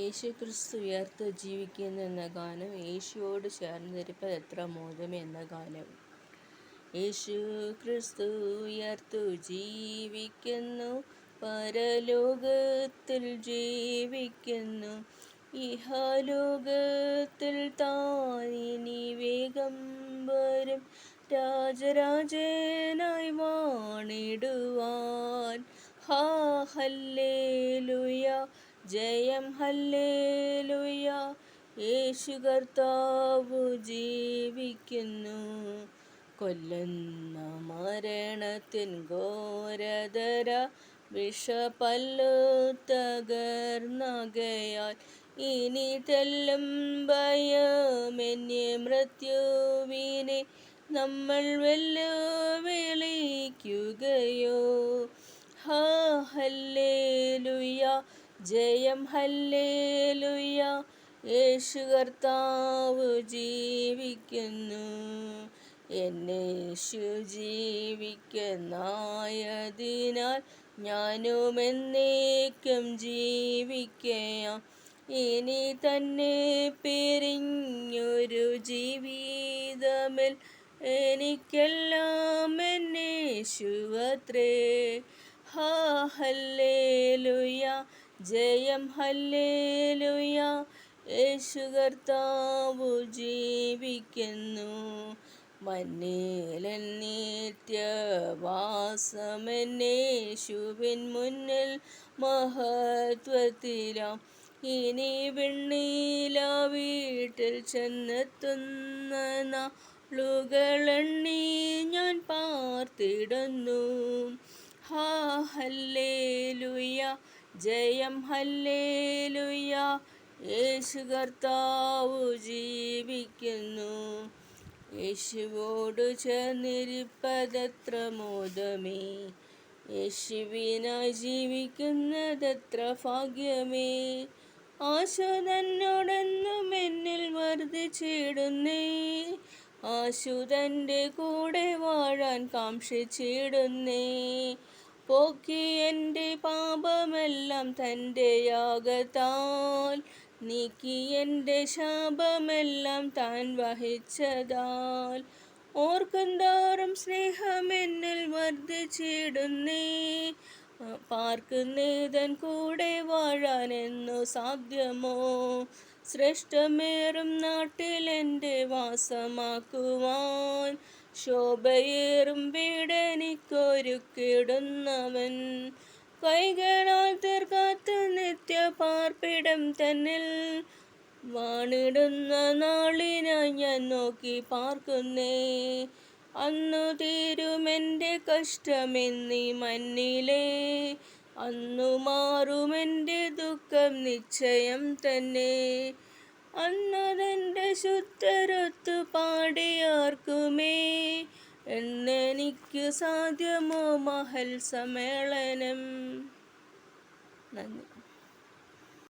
യേശു ക്രിസ്തു ഉയർത്തു ജീവിക്കുന്നു എന്ന ഗാനം യേശുവോട് ചേർന്നിരിപ്പത് എത്ര മോദം എന്ന ഗാനം. യേശു ക്രിസ്തു ഉയർത്തു ജീവിക്കുന്നു, പരലോകത്തിൽ ജീവിക്കുന്നു, ഇഹലോകത്തിൽ താനിനി വേഗം വരും, രാജരാജനായി വാണിടുവാൻ. ഹാ ഹല്ലേലൂയ, ജയം ഹല്ലേലൂയ, യേശു കർത്താവു ജീവിക്കുന്നു. കൊല്ലുന്ന മരണത്തിൻ ഘോരതര വിഷപല്ലു തകർന്നകയാൽ, ഇനി തെല്ലും ഭയമെന്യേ മൃത്യുവിനെ നമ്മൾ വെല്ലുവിളിക്കുകയോ. ഹാ ഹല്ലേലൂയ, ജയം ഹല്ലേലൂയ, യേശു കർത്താവു ജീവിക്കുന്നു. എന്നേശു ജീവിക്കുന്നായതിനാൽ ഞാനുമെന്നേക്കും ജീവിക്കാം. ഇനി തന്നെ പിരിഞ്ഞൊരു ജീവിതമിൽ എനിക്കെല്ലാം എന്നേശുവത്രേ. ഹാ ഹല്ലേലൂയ, ജയം ഹല്ലേലൂയ, യേശു കർത്താവു ജീവിക്കുന്നു. മന്നേലൻ നിത്യവാസമെന്നേശുവിൻ മുന്നിൽ മഹത്വത്തിലാം. ഇനി വിണ്ണീല വീട്ടിൽ ചെന്നെത്തുന്ന നാളുകളെണ്ണി ഞാൻ പാർത്തിടുന്നു. ഹാ ഹല്ലേലൂയ, ജയം ഹല്ലേലൂയ, യേശു കർത്താവു ജീവിക്കുന്നു. യേശുവോടു ചേർന്നിരിപ്പതെത്ര മോദമേ, യേശുവിനായി ജീവിക്കുന്നതെത്ര ഭാഗ്യമേ. ആശ തന്നോടെന്നും എന്നിൽ വർദ്ധിച്ചിടുന്നേ, ആശു തൻ്റെ കൂടെ വാഴാൻ കാംക്ഷിച്ചിടുന്നേ. പോക്കി എൻ്റെ പാപമെല്ലാം തൻ്റെ യാഗത്താൽ, നീക്കി എൻ്റെ ശാപമെല്ലാം താൻ വഹിച്ചതാൽ, ഓർക്കുന്തോറും സ്നേഹമെന്നിൽ വർദ്ധിച്ചിടുന്നേ. പാർക്കുന്നേതൻ കൂടെ വാഴാനെന്നു സാധ്യമോ, ശ്രേഷ്ഠമേറും നാട്ടിൽ എൻ്റെ വാസമാക്കുവാൻ, ശോഭയേറും വീടെനിക്കൊരുക്കിടുന്നവൻ. കൈകളാൽ തീർക്കാത്ത നിത്യപാർപ്പിടം തന്നിൽ വാണിടുന്ന നാളിനായി ഞാൻ നോക്കി പാർക്കുന്നേ. അന്നു തീരുമെൻ്റെ കഷ്ടമെന്നീ മണ്ണിലേ, അന്നു മാറുമെൻ്റെ ദുഃഖം നിശ്ചയം തന്നെ. അന്നതെൻ്റെ ശുദ്ധരൊത്തു പാടിയാർക്കുമേ, എന്നെനിക്കു സാധ്യമോ മഹൽ സമ്മേളനം. നന്ദി.